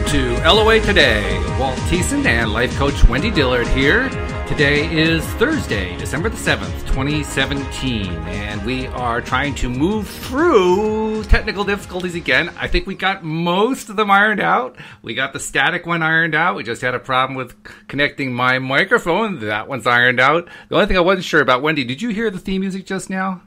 to LOA Today. Walt Thiessen and life coach Wendy Dillard here. Today is Thursday, December the 7th, 2017, and we are trying to move through technical difficulties again. I think we got most of them ironed out. We got the static one ironed out. We just had a problem with connecting my microphone. That one's ironed out. The only thing I wasn't sure about, Wendy, did you hear the theme music just now?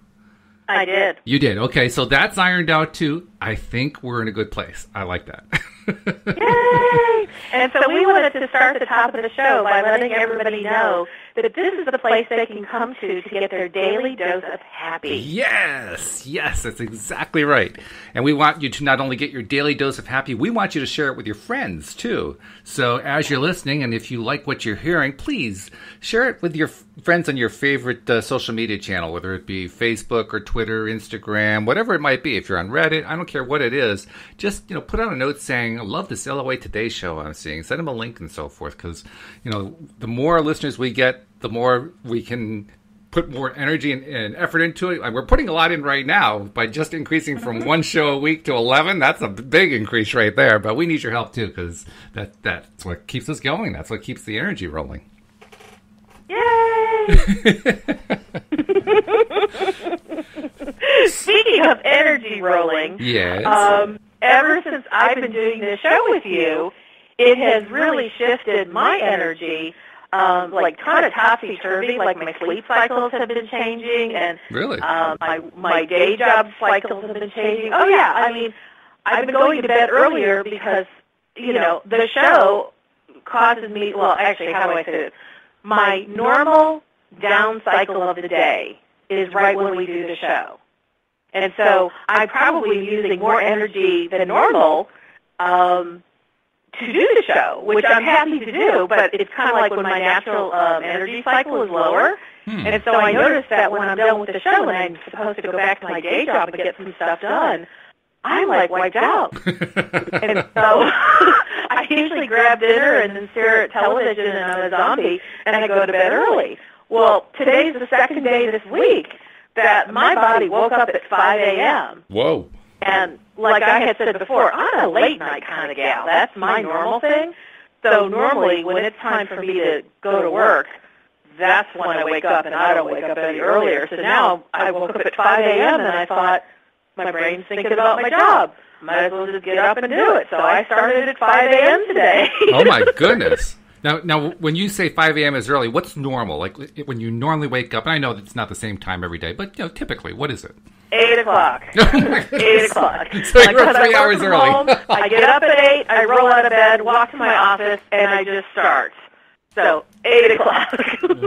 I did. You did. Okay, so that's ironed out too. I think we're in a good place. I like that. Yay! And so we wanted to start the top of the show by letting everybody know that this is the place they can come to get their daily dose of happy. Yes, that's exactly right. And we want you to not only get your daily dose of happy, we want you to share it with your friends too. So as you're listening, and if you like what you're hearing, please share it with your friends on your favorite social media channel, whether it be Facebook or Twitter, Instagram, whatever it might be. If you're on Reddit, I don't care what it is. Just put out a note saying, "I love this LOA Today show I'm seeing." Send them a link and so forth, because the more listeners we get, the more we can put more energy and effort into it. We're putting a lot in right now by just increasing from one show a week to 11. That's a big increase right there. But we need your help too, because that's what keeps us going. That's what keeps the energy rolling. Yay! Speaking of energy rolling, yes. Ever since I've been doing this show with you, it has really shifted my energy, like kind of topsy-turvy. Like my sleep cycles have been changing, and really, my day job cycles have been changing. Oh yeah, I mean, I've been going to bed earlier because the show causes me. Well, actually, how do I say this? My normal down cycle of the day is right when we do the show. And so I'm probably using more energy than normal to do the show, which I'm happy to do, but it's kind of like when my natural energy cycle is lower. And so I notice that when I'm done with the show and I'm supposed to go back to my day job and get some stuff done, I'm like wiped out. And so I usually grab dinner and then stare at television and I'm a zombie, and I go to bed early. Well, today's the second day this week that my body woke up at 5 a.m. Whoa. And like I had said before, I'm a late night kind of gal. That's my normal thing. So normally when it's time for me to go to work, that's when I wake up, and I don't wake up any earlier. So now I woke up at 5 a.m. and I thought, my brain's thinking about my job. Might as well just get up and do it. So I started at 5 a.m. today. Oh, my goodness. Now, when you say 5 a.m. is early, what's normal? Like when you normally wake up, and I know that it's not the same time every day, but typically, what is it? 8 o'clock. 8 o'clock. So you're 3 hours early. Home, I get up at 8, I roll out of bed, walk to my office, and I just start. So 8 o'clock.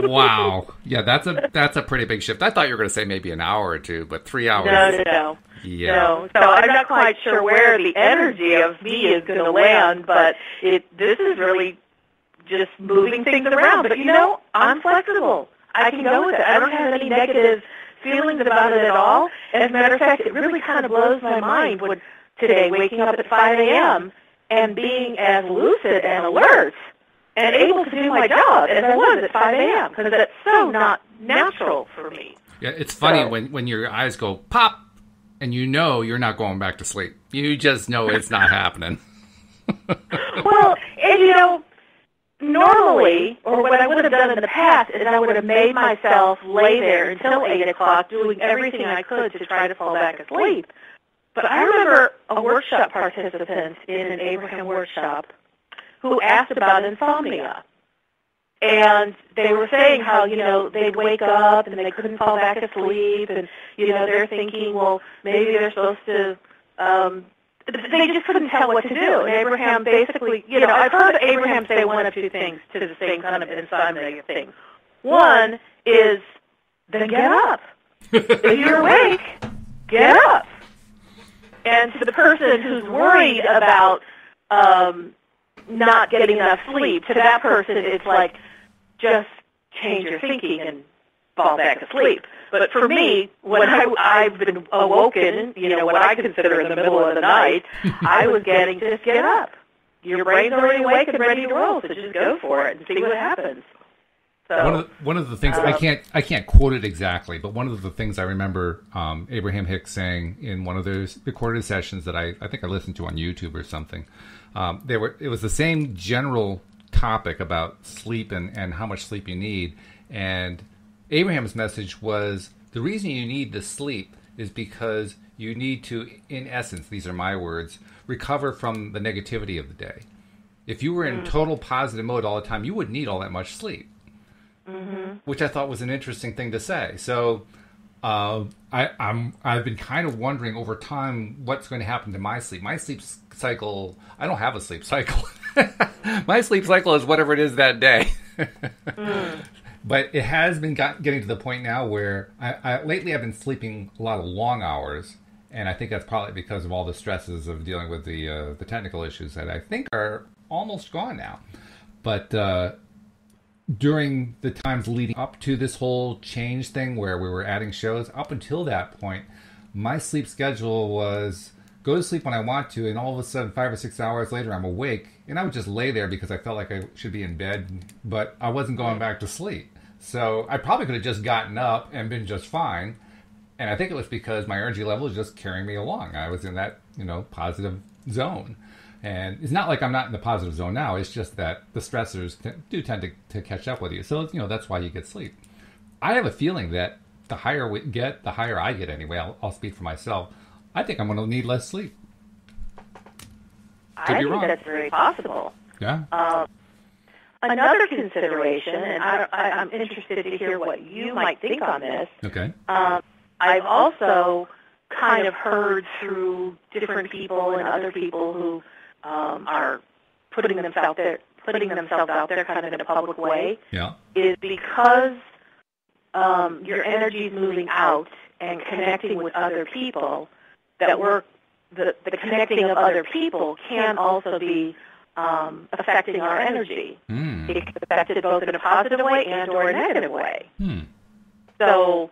Wow. Yeah, that's a pretty big shift. I thought you were going to say maybe an hour or two, but 3 hours. No. Yeah. No. So I'm not quite sure where the energy of me is going to land, but this is really just moving things around. But I'm flexible. I can go with it. I don't have any negative feelings about it at all. As a matter of fact, it really kind of blows my mind when today waking up at 5 a.m. and being as lucid and alert and able to do my job as I was at 5 a.m. because that's so not natural for me. Yeah, it's funny when your eyes go pop and you're not going back to sleep. You just know it's not happening. Well, and normally, or what I would have done in the past, is I would have made myself lay there until 8 o'clock doing everything I could to try to fall back asleep. But I remember a workshop participant in an Abraham workshop who asked about insomnia. And they were saying how, they'd wake up and they couldn't fall back asleep, and, they're thinking, well, maybe they're supposed to they just couldn't tell what to do. And Abraham basically, I've heard Abraham say one of two things to the same kind of insomnia thing. One is, then get up. If you're awake, get up. And to the person who's worried about not getting enough sleep, to that person it's like, just change your thinking and fall back asleep. But for me, when I've been awoken, what I consider in the middle of the night, I was getting, just get up. Your brain's already awake and ready to roll, so just go for it and see what happens. So one of the things I can't quote it exactly, but one of the things I remember Abraham Hicks saying in one of those recorded sessions that I think I listened to on YouTube or something. It was the same general topic about sleep and how much sleep you need, and Abraham's message was the reason you need to sleep is because you need to, in essence, these are my words, recover from the negativity of the day. If you were in total positive mode all the time, you wouldn't need all that much sleep. Which I thought was an interesting thing to say. So I've been kind of wondering over time what's going to happen to my sleep. My sleep cycle, I don't have a sleep cycle. My sleep cycle is whatever it is that day. But it has been getting to the point now where lately I've been sleeping a lot of long hours, and I think that's probably because of all the stresses of dealing with the technical issues that I think are almost gone now. But during the times leading up to this whole change thing where we were adding shows, up until that point, my sleep schedule was go to sleep when I want to, and all of a sudden 5 or 6 hours later I'm awake, and I would just lay there because I felt like I should be in bed, but I wasn't going back to sleep. So I probably could have just gotten up and been just fine, and I think it was because my energy level was just carrying me along. I was in that, positive zone. And it's not like I'm not in the positive zone now. It's just that the stressors do tend to catch up with you. So, that's why you get sleep. I have a feeling that the higher we get, the higher I get anyway. I'll speak for myself. I think I'm going to need less sleep. I think that's very possible. Yeah. Another consideration, and I'm interested to hear what you might think on this. Okay. I've also kind of heard through different people and other people who are putting themselves out there kind of in a public way, is because your energy is moving out and connecting with other people, that the connecting of other people can also be affecting our energy. It can affect it both in a positive way and or a negative way. So,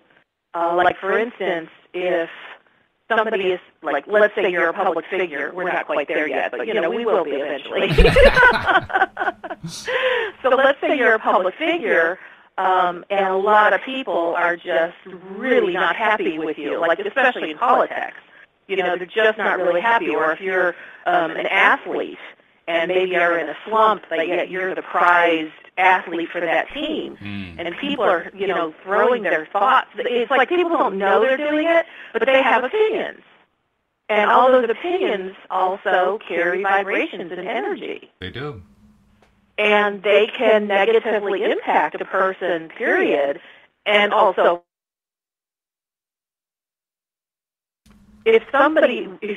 like for instance, if somebody is, like, let's say you're a public figure. We're not quite there yet, but, we will be eventually. So let's say you're a public figure, and a lot of people are just really not happy with you, like especially in politics. They're just not really happy. Or if you're an athlete and maybe you're in a slump, but yet you're the prized athlete for that team, and people are, throwing their thoughts. It's like people don't know they're doing it, but they have opinions. And all those opinions also carry vibrations and energy. They do. And they can negatively impact a person, period. And also, if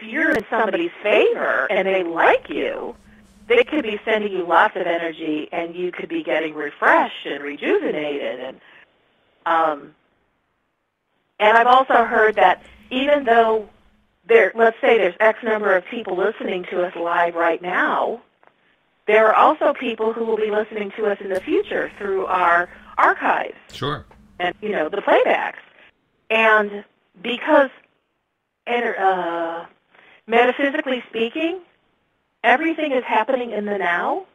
you're in somebody's favor and they like you, they could be sending you lots of energy, and you could be getting refreshed and rejuvenated. And I've also heard that even though let's say there's X number of people listening to us live right now, there are also people who will be listening to us in the future through our archives. Sure. And, the playbacks. And because metaphysically speaking, everything is happening in the now.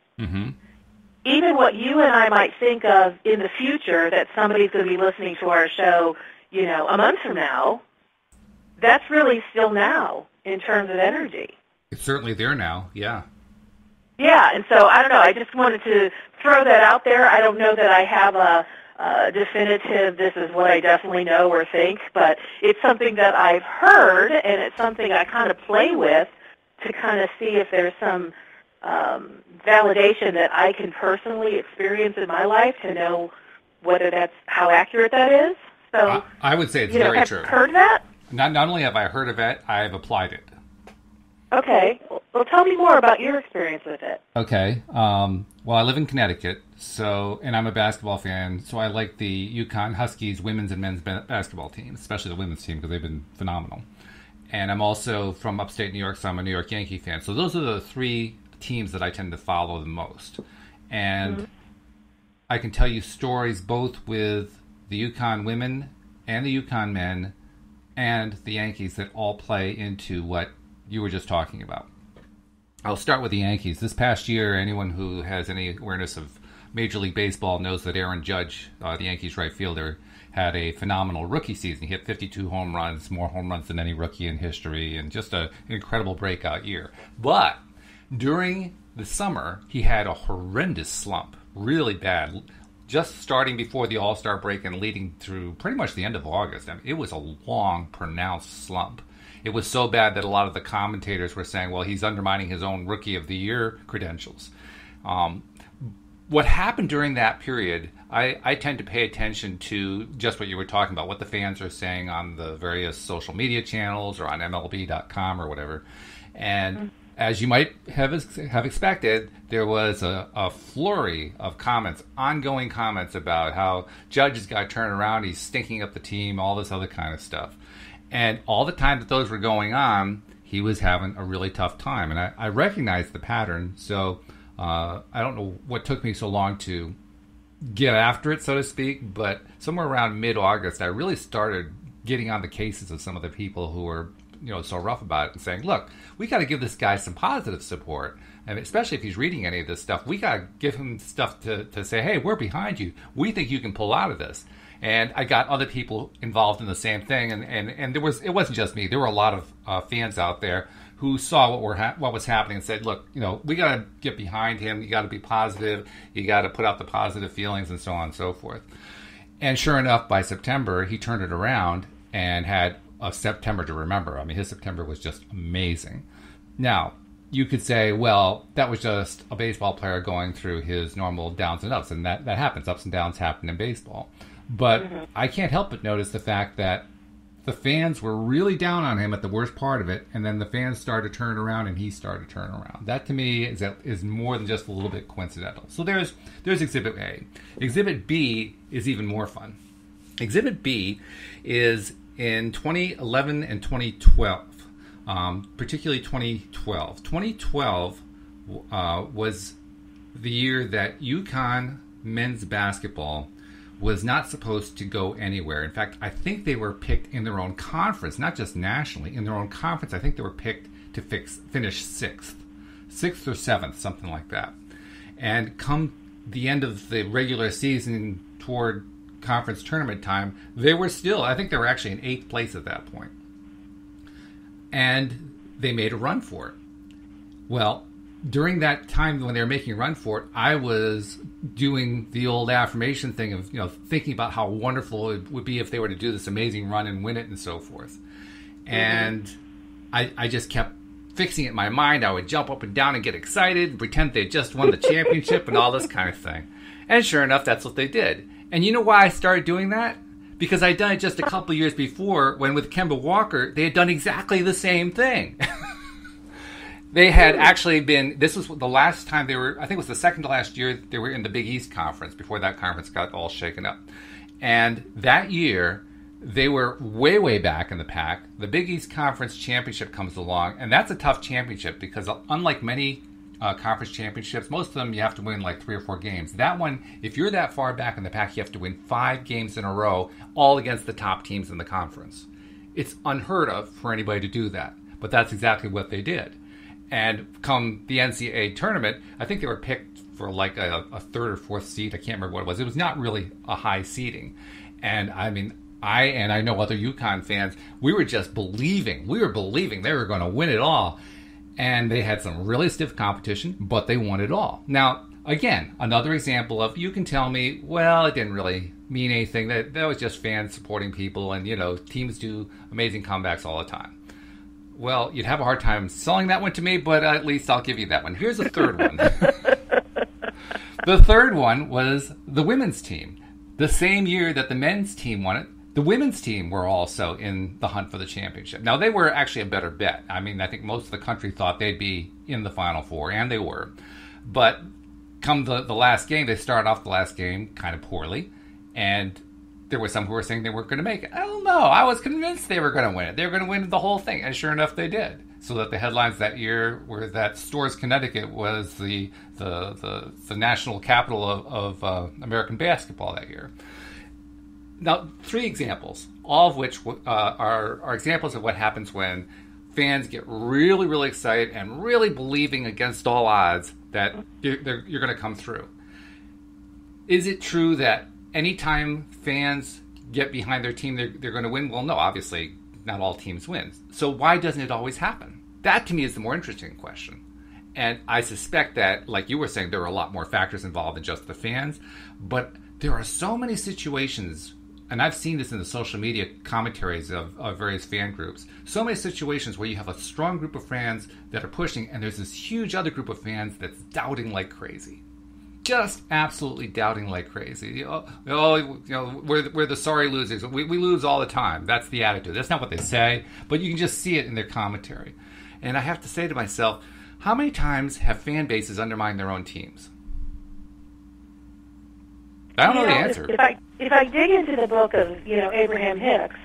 Even what you and I might think of in the future that somebody's going to be listening to our show, a month from now, that's really still now in terms of energy. It's certainly there now, yeah. Yeah, and so, I don't know, I just wanted to throw that out there. I don't know that I have a definitive, this is what I definitely know or think, but it's something that I've heard, and it's something I kind of play with to kind of see if there's some validation that I can personally experience in my life to know whether that's how accurate that is. So I would say it's very true. Have you heard that? Not only have I heard of it, I have applied it. Okay. Well, tell me more about your experience with it. Okay. Well, I live in Connecticut, and I'm a basketball fan, so I like the UConn Huskies women's and men's basketball teams, especially the women's team because they've been phenomenal. And I'm also from upstate New York, so I'm a New York Yankee fan. So those are the three teams that I tend to follow the most. And I can tell you stories both with the UConn women and the UConn men and the Yankees that all play into what you were just talking about. I'll start with the Yankees. This past year, anyone who has any awareness of Major League Baseball knows that Aaron Judge, the Yankees right fielder, had a phenomenal rookie season. He hit 52 home runs, more home runs than any rookie in history, and just an incredible breakout year. But during the summer, he had a horrendous slump, really bad, just starting before the All-Star break and leading through pretty much the end of August. I mean, it was a long, pronounced slump. It was so bad that a lot of the commentators were saying, well, he's undermining his own Rookie of the Year credentials. What happened during that period, I tend to pay attention to just what you were talking about, what the fans are saying on the various social media channels or on MLB.com or whatever. And as you might have expected, there was a flurry of comments, ongoing comments about how Judge has got to turn around, he's stinking up the team, all this other kind of stuff. And all the time that those were going on, he was having a really tough time. And I recognized the pattern, so I don't know what took me so long to get after it, so to speak, but somewhere around mid-August, I really started getting on the cases of some of the people who were so rough about it and saying, look, we got to give this guy some positive support. And especially if he's reading any of this stuff, we got to give him stuff to say, hey, we're behind you. We think you can pull out of this. And I got other people involved in the same thing, and it wasn't just me. There were a lot of fans out there who saw what was happening and said, look, we got to get behind him. You got to be positive. You got to put out the positive feelings and so on and so forth. And sure enough, by September, he turned it around and had a September to remember. I mean, his September was just amazing. Now, you could say, well, that was just a baseball player going through his normal downs and ups, and that happens. Ups and downs happen in baseball. But I can't help but notice the fact that the fans were really down on him at the worst part of it, and then the fans started to turn around, and he started to turn around. That, to me, is more than just a little bit coincidental. So there's Exhibit A. Exhibit B is even more fun. Exhibit B is in 2011 and 2012, particularly 2012. 2012 was the year that UConn men's basketball was not supposed to go anywhere. In fact, I think they were picked in their own conference, not just nationally. In their own conference, I think they were picked to finish sixth or seventh, something like that. And come the end of the regular season toward conference tournament time, they were still, I think they were actually in 8th place at that point. And they made a run for it. Well, during that time when they were making a run for it, I was doing the old affirmation thing of, thinking about how wonderful it would be if they were to do this amazing run and win it and so forth. And I just kept fixing it in my mind. I would jump up and down and get excited and pretend they just won the championship and all this kind of thing. And sure enough, that's what they did. And you know why I started doing that? Because I'd done it just a couple of years before when with Kemba Walker, they had done exactly the same thing. They had actually been, this was the last time they were, I think it was the second to last year they were in the Big East Conference before that conference got all shaken up. And that year, they were way, way back in the pack. The Big East Conference Championship comes along, and that's a tough championship because unlike many conference championships, most of them you have to win like 3 or 4 games. That one, if you're that far back in the pack, you have to win 5 games in a row, all against the top teams in the conference. It's unheard of for anybody to do that, but that's exactly what they did. And come the NCAA tournament, I think they were picked for like a 3rd or 4th seed. I can't remember what it was. It was not really a high seeding. And I mean, I know other UConn fans, we were just believing. We were believing they were going to win it all. And they had some really stiff competition, but they won it all. Now, again, another example of, you can tell me, well, it didn't really mean anything. That was just fans supporting people, and, teams do amazing comebacks all the time. Well, you'd have a hard time selling that one to me, but at least I'll give you that one. Here's a third one. The third one was the women's team. The same year that the men's team won it, the women's team were also in the hunt for the championship. Now, they were actually a better bet. I mean, I think most of the country thought they'd be in the Final Four, and they were. But come the last game, they started off the last game kind of poorly, and there were some who were saying they weren't going to make it. I don't know. I was convinced they were going to win it. They were going to win the whole thing, and sure enough, they did. So that the headlines that year were that Storrs, Connecticut was the national capital of American basketball that year. Now, 3 examples, all of which are examples of what happens when fans get really, really excited and really believing against all odds that you're going to come through. is it true that anytime fans get behind their team, they're going to win? Well, no, obviously, not all teams win. So why doesn't it always happen? That, to me, is the more interesting question. And I suspect that, like you were saying, there are a lot more factors involved than just the fans. But there are so many situations, and I've seen this in the social media commentaries of various fan groups, so many situations where you have a strong group of fans that are pushing, and there's this huge other group of fans that's doubting like crazy. Just absolutely doubting like crazy. We're the sorry losers. We lose all the time. That's the attitude. That's not what they say, but you can just see it in their commentary. And I have to say to myself, how many times have fan bases undermined their own teams? I don't know the answer. If I dig into the book of Abraham Hicks,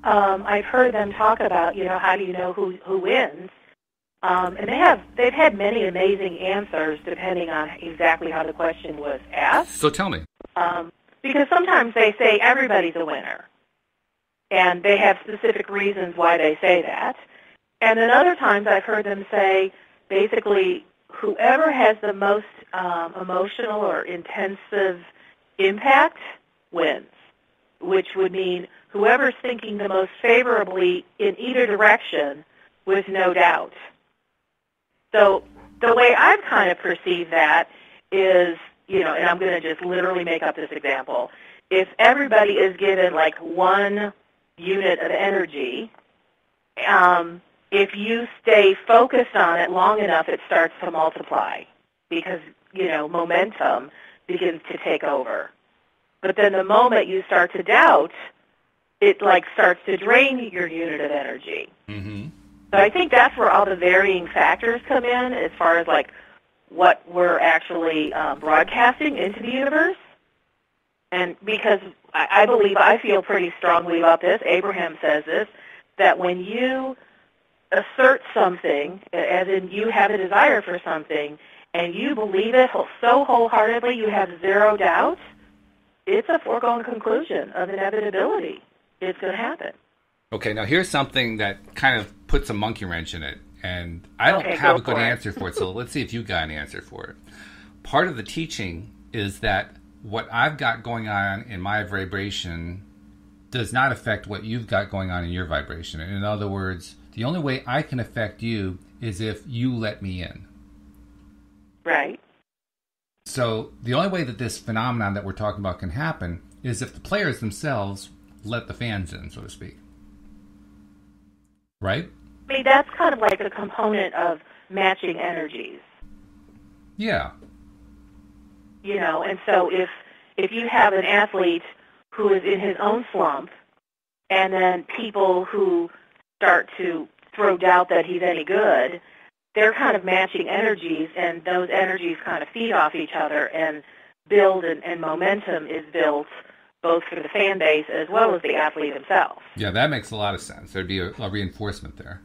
I've heard them talk about how do you know who wins, and they've had many amazing answers depending on exactly how the question was asked. So tell me. Because sometimes they say everybody's a winner, and they have specific reasons why they say that. And then other times I've heard them say basically whoever has the most emotional or intensive impact wins, which would mean whoever's thinking the most favorably in either direction with no doubt. So the way I've kind of perceived that is, and I'm going to just literally make up this example. If everybody is given like 1 unit of energy, if you stay focused on it long enough, it starts to multiply because, momentum begins to take over. But then the moment you start to doubt, it starts to drain your unit of energy. Mm-hmm. So I think that's where all the varying factors come in as far as what we're actually broadcasting into the universe. And because I feel pretty strongly about this, Abraham says this, that when you assert something, as in you have a desire for something, and you believe it so wholeheartedly you have zero doubt, it's a foregone conclusion of inevitability. It's going to happen. Okay, now here's something that kind of puts a monkey wrench in it, and I don't have a good answer for it, so let's see if you got an answer for it. Part of the teaching is that what I've got going on in my vibration does not affect what you've got going on in your vibration. In other words, the only way I can affect you is if you let me in. Right. So the only way that this phenomenon that we're talking about can happen is if the players themselves let the fans in, so to speak. Right? I mean, that's kind of like a component of matching energies. Yeah. And so if you have an athlete who is in his own slump, and then people who start to throw doubt that he's any good, they're kind of matching energies, and those energies kind of feed off each other and build, and momentum is built both for the fan base as well as the athlete himself. Yeah, that makes a lot of sense. There'd be a reinforcement there.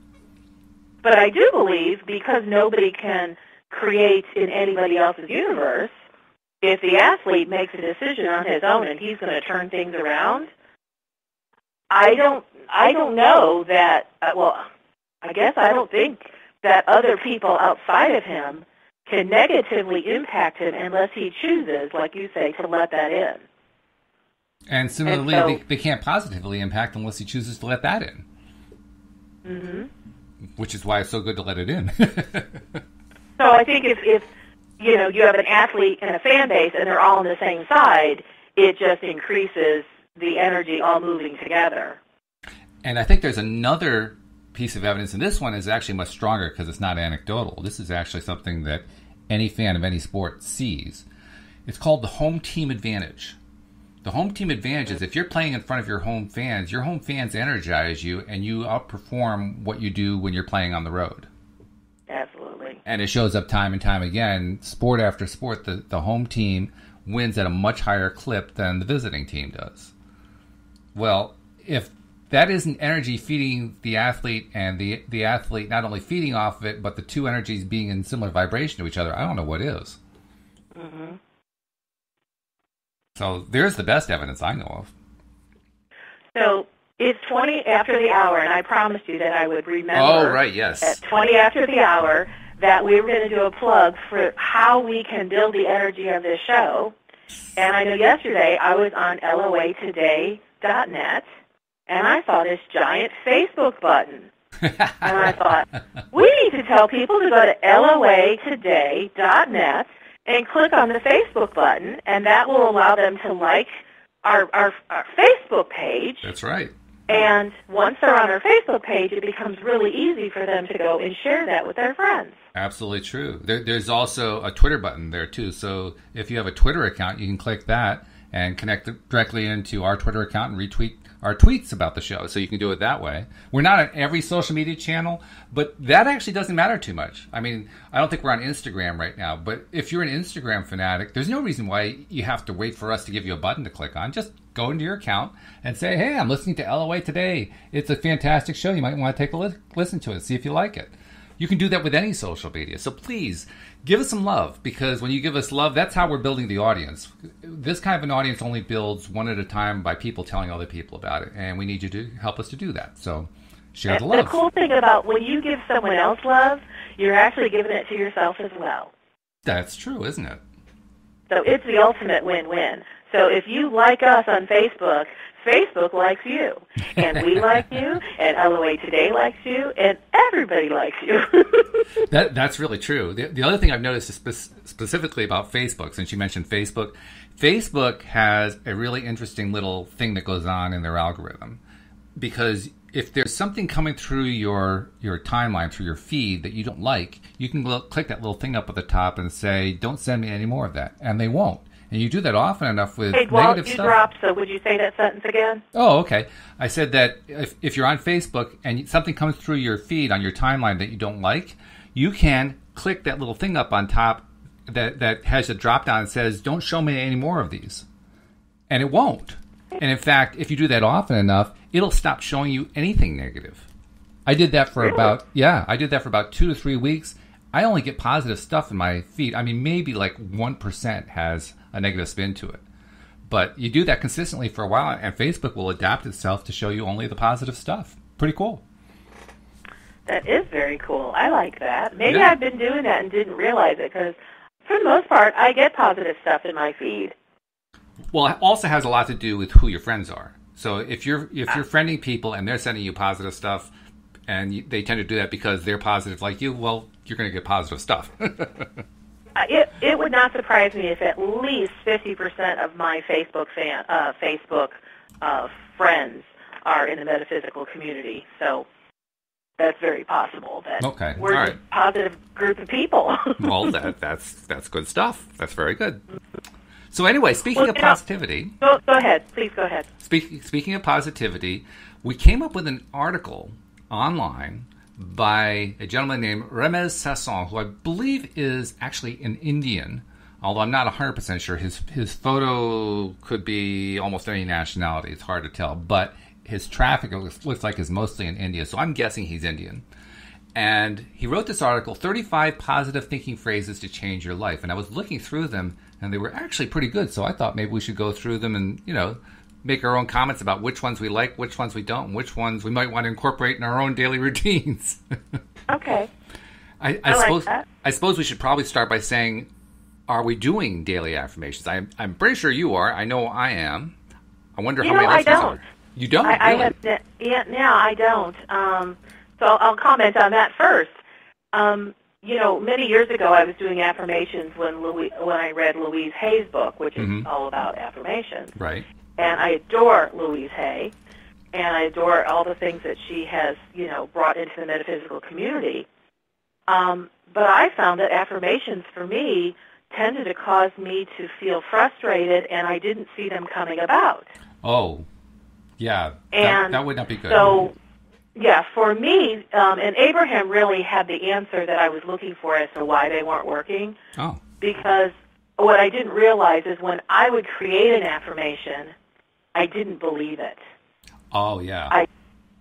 But I do believe, because nobody can create in anybody else's universe, if the athlete makes a decision on his own and he's going to turn things around, I don't know that, I guess I don't think that other people outside of him can negatively impact him unless he chooses, like you say, to let that in. And similarly, they can't positively impact unless he chooses to let that in. Mm-hmm. Which is why it's so good to let it in. So I think if you have an athlete and a fan base and they're all on the same side, it just increases the energy all moving together. And I think there's another piece of evidence, and this one is actually much stronger because it's not anecdotal. This is actually something that any fan of any sport sees. It's called the home team advantage. The home team advantage is if you're playing in front of your home fans energize you, and you outperform what you do when you're playing on the road. Absolutely. And it shows up time and time again. Sport after sport, the home team wins at a much higher clip than the visiting team does. Well, if that isn't energy feeding the athlete, and the athlete not only feeding off of it, but the two energies being in similar vibration to each other, I don't know what is. Mm-hmm. So there's the best evidence I know of. So it's 20 after the hour, and I promised you that I would remember. Oh, right, yes. At 20 after the hour that we were going to do a plug for how we can build the energy of this show. And I know yesterday I was on loatoday.net, and I saw this giant Facebook button. And I thought, we need to tell people to go to loatoday.net and click on the Facebook button, and that will allow them to like our Facebook page. That's right. And once they're on our Facebook page, it becomes really easy for them to go and share that with their friends. Absolutely true. There's also a Twitter button there, too. So if you have a Twitter account, you can click that and connect it directly into our Twitter account and retweet our tweets about the show. So you can do it that way. We're not on every social media channel, but that actually doesn't matter too much. I mean, I don't think we're on Instagram right now, but if you're an Instagram fanatic, there's no reason why you have to wait for us to give you a button to click on. Just go into your account and say, hey, I'm listening to LOA today. It's a fantastic show. You might want to take a listen to it, see if you like it. You can do that with any social media. So please, give us some love, because when you give us love, that's how we're building the audience. This kind of an audience only builds one at a time by people telling other people about it, and we need you to help us to do that. So share the love. The cool thing about when you give someone else love, you're actually giving it to yourself as well. That's true, isn't it? So it's the ultimate win-win. So if you like us on Facebook, Facebook likes you, and we like you, and LOA Today likes you, and everybody likes you. That's really true. The other thing I've noticed is specifically about Facebook, since you mentioned Facebook, Facebook has a really interesting little thing that goes on in their algorithm. Because if there's something coming through your timeline, through your feed that you don't like, you can click that little thing up at the top and say, don't send me any more of that. And they won't. And you do that often enough with negative stuff. You dropped, so would you say that sentence again? Oh, okay. I said that if you're on Facebook and something comes through your feed on your timeline that you don't like, you can click that little thing up on top that has a drop down and says, don't show me any more of these. And it won't. And in fact, if you do that often enough, it'll stop showing you anything negative. I did that for about 2 to 3 weeks. I only get positive stuff in my feed. I mean, maybe like 1% has a negative spin to it. But you do that consistently for a while, and Facebook will adapt itself to show you only the positive stuff. Pretty cool. That is very cool. I like that. Maybe I've been doing that and didn't realize it, because for the most part, I get positive stuff in my feed. Well, it also has a lot to do with who your friends are. So if you're friending people and they're sending you positive stuff, and they tend to do that because they're positive like you, well, you're going to get positive stuff. It would not surprise me if at least 50% of my Facebook friends are in the metaphysical community. So that's very possible. That we're a positive group of people. Well, that's good stuff. That's very good. So anyway, speaking of positivity... Go ahead. Please go ahead. Speaking of positivity, we came up with an article online by a gentleman named Remez Sasson, who I believe is actually an Indian, although I'm not 100% sure. His photo could be almost any nationality. It's hard to tell. But his traffic looks like is mostly in India, so I'm guessing he's Indian. And he wrote this article, 35 Positive Thinking Phrases to Change Your Life. And I was looking through them, and they were actually pretty good. So I thought maybe we should go through them and, make our own comments about which ones we like, which ones we don't, and which ones we might want to incorporate in our own daily routines. Okay. I suppose we should probably start by saying, are we doing daily affirmations? I'm pretty sure you are. I know I am. I wonder how many listeners are. You don't? I don't. So I'll comment on that first. Many years ago I was doing affirmations when I read Louise Hay's book, which is all about affirmations. Right. And I adore Louise Hay, and I adore all the things that she has, brought into the metaphysical community. But I found that affirmations, for me, tended to cause me to feel frustrated, and I didn't see them coming about. Oh, yeah. And that would not be good. So, yeah, for me, and Abraham really had the answer that I was looking for as to why they weren't working. Oh. Because what I didn't realize is when I would create an affirmation, I didn't believe it. Oh, yeah.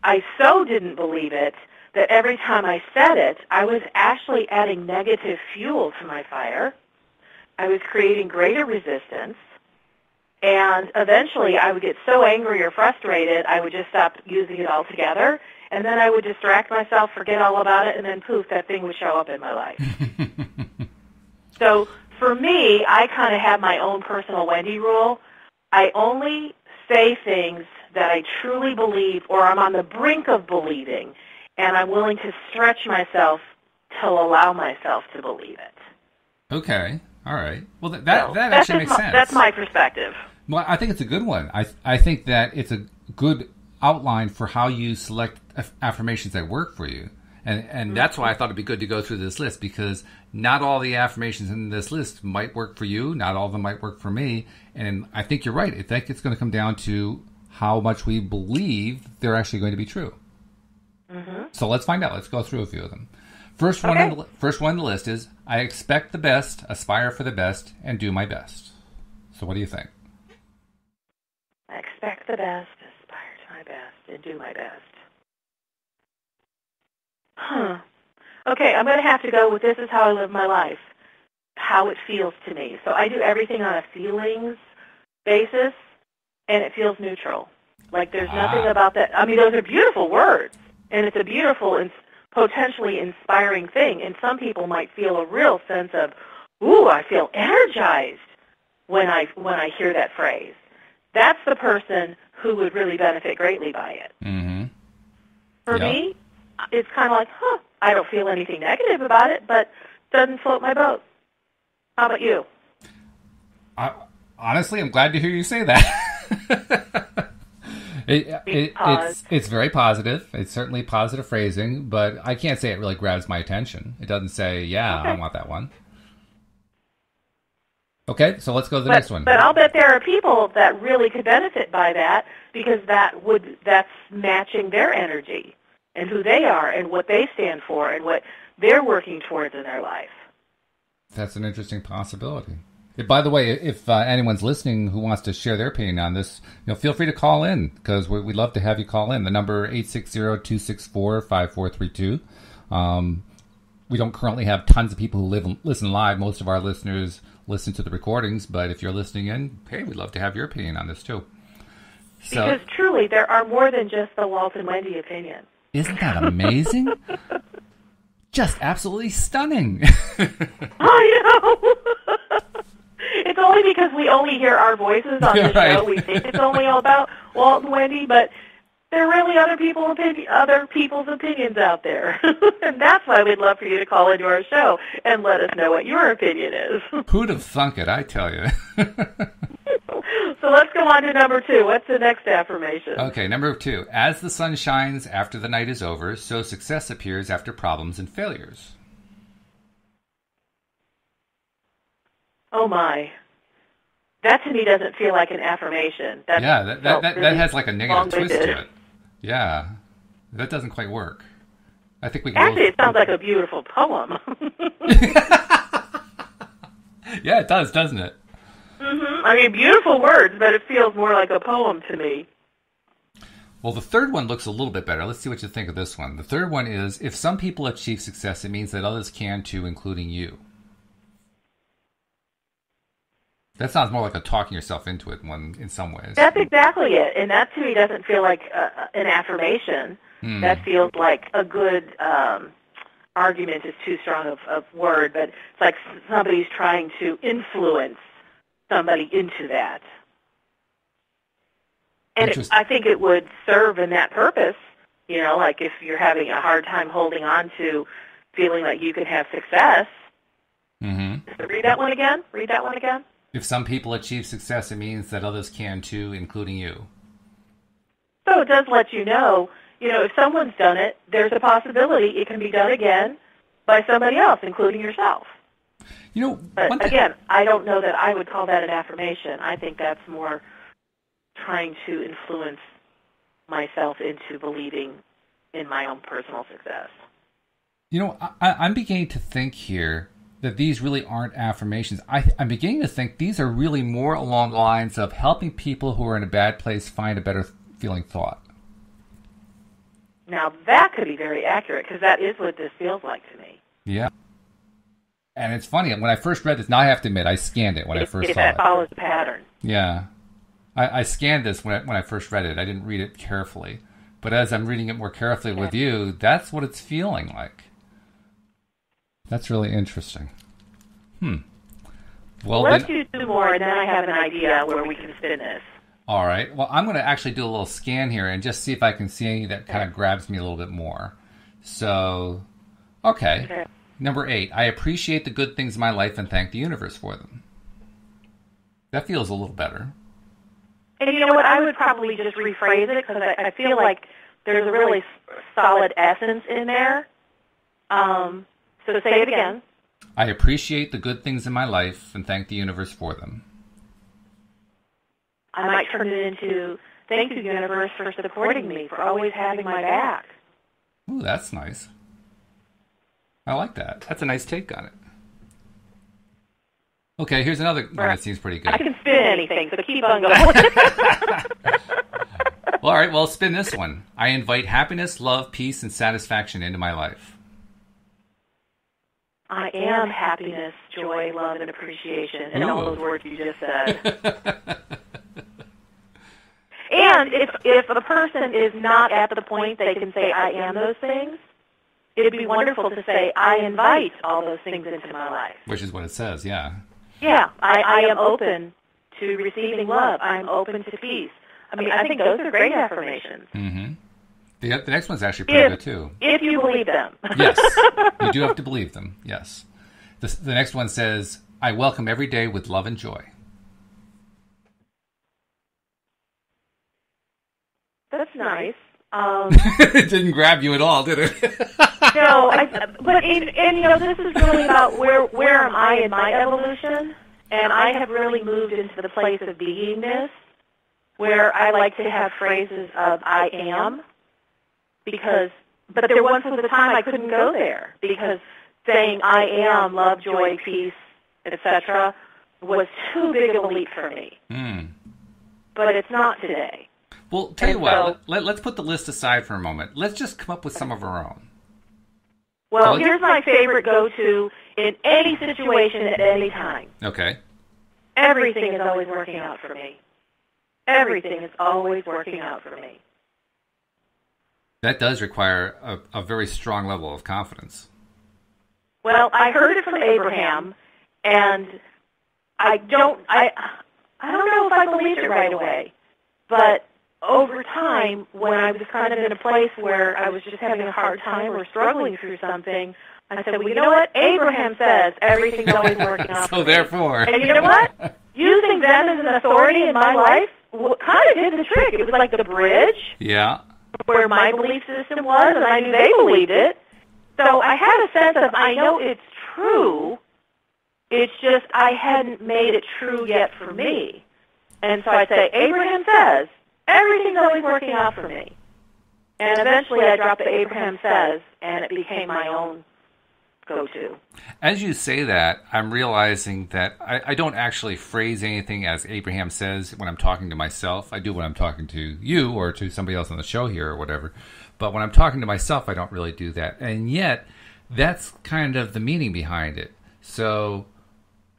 I so didn't believe it that every time I said it, I was actually adding negative fuel to my fire. I was creating greater resistance. And eventually I would get so angry or frustrated, I would just stop using it altogether. And then I would distract myself, forget all about it, and then poof, that thing would show up in my life. So for me, I kind of have my own personal Wendy rule. I only say things that I truly believe or I'm on the brink of believing, and I'm willing to stretch myself to allow myself to believe it. Okay. All right. Well, that actually makes sense. That's my perspective. Well, I think it's a good one. I think that it's a good outline for how you select affirmations that work for you. And that's why I thought it'd be good to go through this list, because not all the affirmations in this list might work for you. Not all of them might work for me. And I think you're right. I think it's going to come down to how much we believe they're actually going to be true. Mm-hmm. So let's find out. Let's go through a few of them. First one on the list is, I expect the best, aspire for the best, and do my best. So what do you think? I expect the best, aspire to my best, and do my best. Okay, I'm going to have to go with this is how I live my life, how it feels to me. So I do everything on a feelings basis, and it feels neutral. Like there's nothing about that. I mean, those are beautiful words, and it's a beautiful and potentially inspiring thing. And some people might feel a real sense of, ooh, I feel energized when I hear that phrase. That's the person who would really benefit greatly by it. Mm-hmm. For me, it's kind of like, I don't feel anything negative about it, but it doesn't float my boat. How about you? Honestly, I'm glad to hear you say that. It's very positive. It's certainly positive phrasing, but I can't say it really grabs my attention. It doesn't say, I want that one. Okay, so let's go to the next one. But I'll bet there are people that really could benefit by that, because that's matching their energy and who they are and what they stand for and what they're working towards in their life. That's an interesting possibility. By the way, if anyone's listening who wants to share their opinion on this, feel free to call in, because we'd love to have you call in. The number 860-264-5432. We don't currently have tons of people who listen live. Most of our listeners listen to the recordings, but if you're listening in, hey, we'd love to have your opinion on this too. Because truly, there are more than just the Walt and Wendy opinion. Isn't that amazing? Just absolutely stunning. I know. It's only because we only hear our voices on the show. We think it's only all about Walt and Wendy, but there are really other people's opinions out there. And that's why we'd love for you to call into our show and let us know what your opinion is. Who'd have thunk it, I tell you. So let's go on to number 2. What's the next affirmation? Okay, number 2. As the sun shines after the night is over, so success appears after problems and failures. Oh, my. That to me doesn't feel like an affirmation. That has like a negative twist to it. Yeah, that doesn't quite work. I think we can actually, it sounds like a beautiful poem. Yeah, it does, doesn't it? Mm-hmm. I mean, beautiful words, but it feels more like a poem to me. Well, the third one looks a little bit better. Let's see what you think of this one. The third one is, if some people achieve success, it means that others can too, including you. That sounds more like a talking yourself into it one in some ways. That's exactly it. And that to me doesn't feel like an affirmation. That feels like a good argument is too strong of word, but it's like somebody's trying to influence somebody into that. And I think it would serve in that purpose, like if you're having a hard time holding on to feeling like you could have success. Mm-hmm. So read that one again. If some people achieve success, it means that others can too, including you. So it does let you know, if someone's done it, there's a possibility it can be done again by somebody else, including yourself. But again, I don't know that I would call that an affirmation. I think that's more trying to influence myself into believing in my own personal success. I'm beginning to think here that these really aren't affirmations. I'm beginning to think these are really more along the lines of helping people who are in a bad place find a better feeling thought. Now, that could be very accurate, because that is what this feels like to me. Yeah. And it's funny, when I first read this, now I have to admit, I scanned it when I first saw it. It follows the pattern. Yeah. I scanned this when I first read it. I didn't read it carefully. But as I'm reading it more carefully with you, that's what it's feeling like. That's really interesting. Well, let's do two more, and then I have an idea where we can spin this. All right. Well, I'm going to actually do a little scan here and just see if I can see any that kind of grabs me a little bit more. So, okay. Number 8, I appreciate the good things in my life and thank the universe for them. That feels a little better. And you know what? I would probably just rephrase it because I feel like there's a really solid essence in there. So say it again. I appreciate the good things in my life and thank the universe for them. I might turn it into, thank you, universe, for supporting me, for always having my back. Ooh, that's nice. I like that. That's a nice take on it. Okay, here's another one that seems pretty good. I can spin anything, so keep on going. Well, all right, well, spin this one. I invite happiness, love, peace, and satisfaction into my life. I am happiness, joy, love, and appreciation, and all those words you just said. And if a person is not at the point they can say, I am those things, it'd be wonderful to say, I invite all those things into my life. Which is what it says, yeah. Yeah, I am open to receiving love. I'm open to peace. I mean, I think those are great affirmations. Mm-hmm. The next one's actually pretty good, too. If you believe them. Yes, you do have to believe them, yes. The next one says, I welcome every day with love and joy. That's nice. It didn't grab you at all, did it? No, but you know, this is really about where am I in my evolution, and I have really moved into the place of beingness, where I like to have phrases of I am, but there once was a time I couldn't go there, because saying I am, love, joy, peace, etc., was too big of a leap for me. But it's not today. Well, tell you what, let's put the list aside for a moment. Let's just come up with some of our own. Well, here's my favorite go-to in any situation at any time. Okay. Everything is always working out for me. Everything is always working out for me. That does require a very strong level of confidence. Well, I heard it from Abraham, and I don't know if I believed it right away, but over time, when I was kind of in a place where I was just having a hard time or struggling through something, I said, well, you know what? Abraham says everything's always working out for me. So therefore. And you know what? Using them as an authority in my life kind of did the trick. It was like the bridge. Yeah. Where my belief system was, and I knew they believed it. So I had a sense of, I know it's true, it's just I hadn't made it true yet for me. And so I'd say, Abraham says, everything's always working out for me. And eventually I dropped the Abraham says, and it became my own go-to. As you say that, I'm realizing that I don't actually phrase anything as Abraham says when I'm talking to myself. I do when I'm talking to you or to somebody else on the show here or whatever. But when I'm talking to myself, I don't really do that. And yet, that's kind of the meaning behind it. So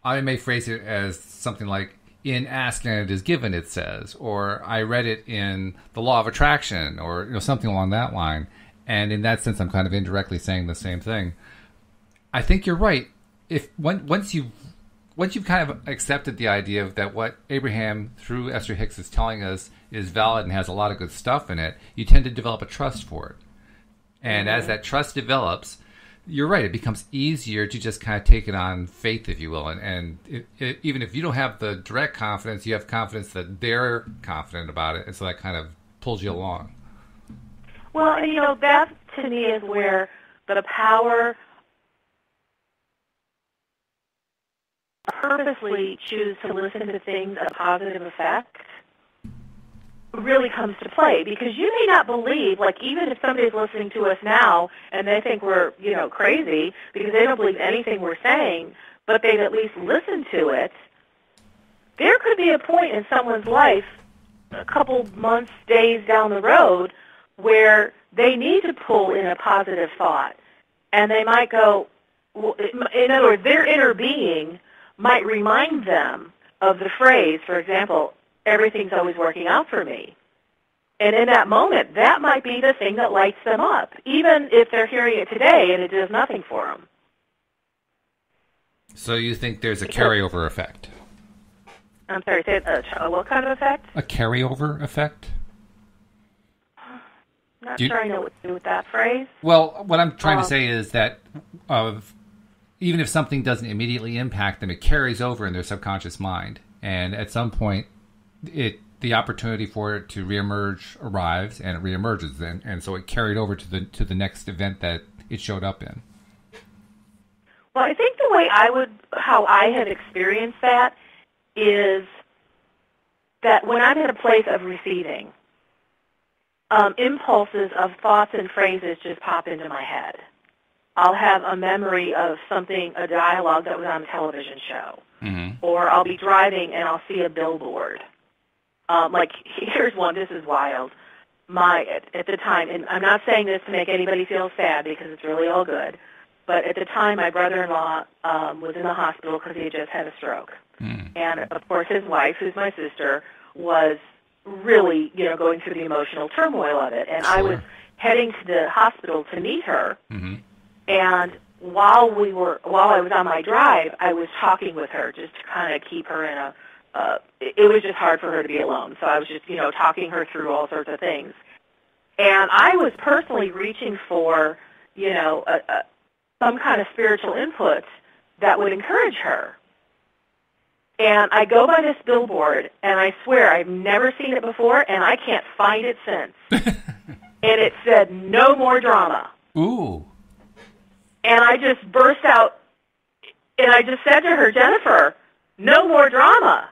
I may phrase it as something like, in asked and it is given, it says, or I read it in the law of attraction, or something along that line. And in that sense, I'm kind of indirectly saying the same thing. I think you're right. If once you've kind of accepted the idea of that what Abraham through Esther Hicks is telling us is valid and has a lot of good stuff in it, you tend to develop a trust for it. And as that trust develops, you're right, it becomes easier to just kind of take it on faith, if you will. And even if you don't have the direct confidence, you have confidence that they're confident about it. And so that kind of pulls you along. Well, and that to me is where the power purposely choose to listen to things of positive effect really comes to play, because you may not believe, like even if somebody's listening to us now and they think we're, crazy because they don't believe anything we're saying, but they've at least listened to it, there could be a point in someone's life, a couple months, days down the road, where they need to pull in a positive thought. And they might go, in other words, their inner being might remind them of the phrase, for example, everything's always working out for me. And in that moment, that might be the thing that lights them up, even if they're hearing it today and it does nothing for them. So you think there's a carryover effect? I'm sorry, say what kind of effect? A carryover effect? Not sure I know what to do with that phrase. Well, what I'm trying to say is that even if something doesn't immediately impact them, it carries over in their subconscious mind. And at some point, the opportunity for it to reemerge arrives, and it reemerges. And so it carried over to the next event that it showed up in. Well, I think the way how I have experienced that is that when I'm in a place of receiving, impulses of thoughts and phrases just pop into my head. I'll have a memory of a dialogue that was on a television show. Mm-hmm. Or I'll be driving and I'll see a billboard. Here's one, this is wild. At the time, and I'm not saying this to make anybody feel sad because it's really all good, but at the time my brother-in-law was in the hospital because he had just had a stroke. Mm. And, of course, his wife, who's my sister, was really, going through the emotional turmoil of it. And sure. I was heading to the hospital to meet her, mm-hmm. and while I was on my drive, I was talking with her just to kind of keep her in it was just hard for her to be alone. So I was just, talking her through all sorts of things. And I was personally reaching for, some kind of spiritual input that would encourage her. And I go by this billboard, and I swear I've never seen it before, and I can't find it since. And it said, "No more drama." Ooh. And I just burst out, and I just said to her, "Jennifer, no more drama.